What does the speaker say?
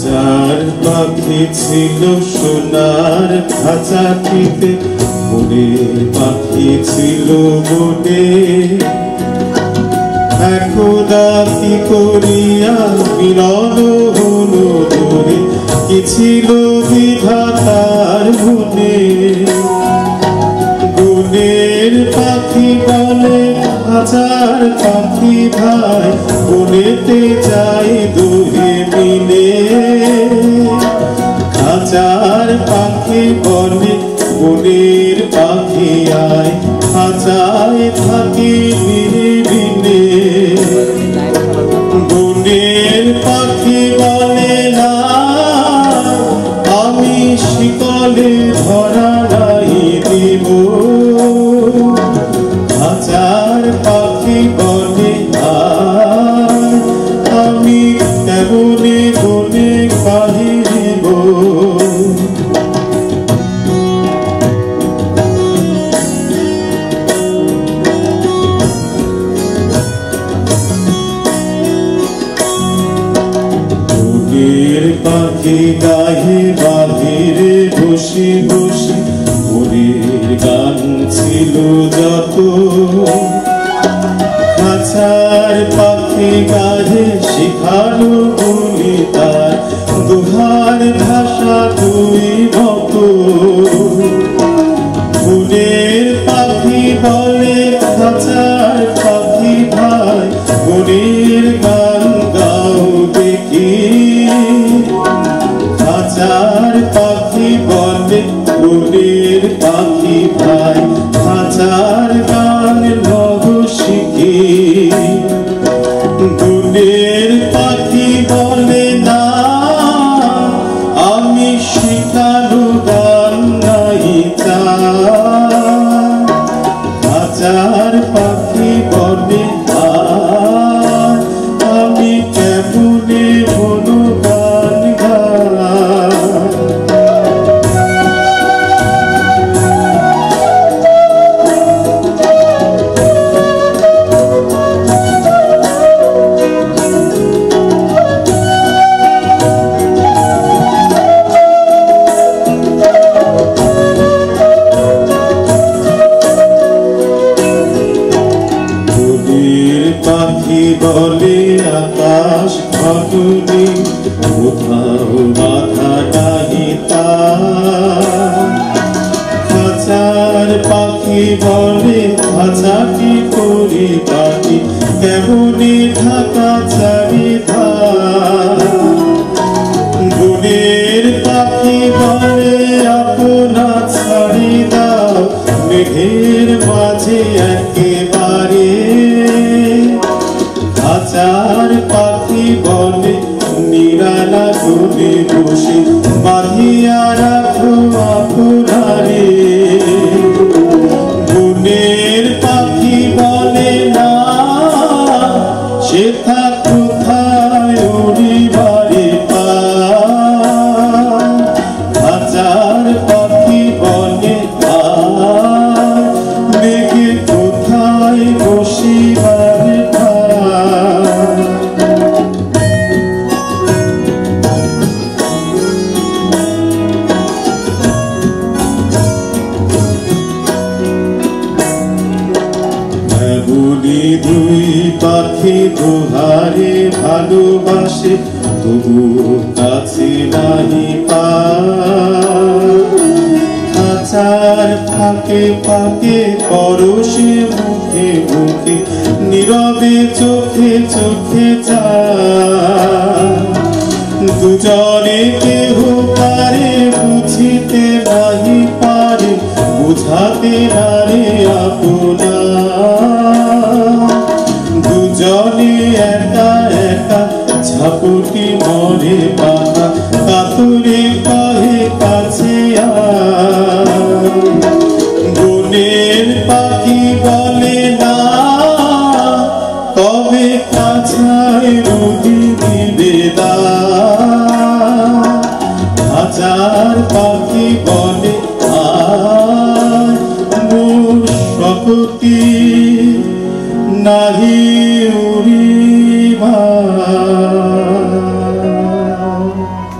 যার পাখি ছিল সোনার খাঁচাটিতে, মনের পাখি ছিল বনে। একদা কি করিয়া মিলন হলো ধরে, কি ছিল বিধাতার মনে। বনের পাখি বলে হাজার পাখি ভাই, বনেতে যাই দুহে মিলে। হাজার পাখি বলে বনের পাখি আয়, হাজায় থাকি বিনে বিনে। বনের পাখি বলে না আমি শিকলে ধরা নাই দিব। হাজার পাখি বলে আমি কেমনে বনে পাহিব। বনের পাখি গায়ে বাহিরে বসে বসে, মনের গান ছিল যত। খাঁচার পাখি গায়ে শিখালো বলি তার, দোহার ভাষা তুই মত। বনের পাখি বলে খাঁচার পাখি ভাই, মনের গান গাও দেখি। খাঁচার পাখি বলে বনের পাখি ভাই, খাঁচার গান লব শিখি। বনের পাখি বলে না আমি শিখানো গান নাই চা। খাঁচার পাখি বলে আমি কেমনে বলো গান গাই। পাখি বলে আকাশ ঘটনি, কোথাও বাধা নাহি তার। খাঁচার পাখি বলে খাঁচাটি করি পাখি, কেমনে ঢাকা চারিধার। বনের পাখি বলে আপনা ছাড়ি দাও, মেঘের মাঝে একেবারে। খাঁচার পাখি বলে নিরালা গুনে বসে, বাঁধিয়া রাখো আপনারে। বনের পাখি বলে না সেথা কোথায় উড়িবারে পায়। খাঁচার পাখি বলে মেঘে কোথায় বসিবারে পায়। এমনি দুই পাখি দুহারে ভালোবাসে, তবু কাছে নাহি পায়। খাঁচার ফাঁকে ফাঁকে পরশে মুখে মুখে, নীরবে চোখে চোখে যায়। দুজনে কেহ পারে বুঝিতে নাহি পারে, বুঝাতে নারে আপনা। দুজনে একা একা ঝাপটি মরে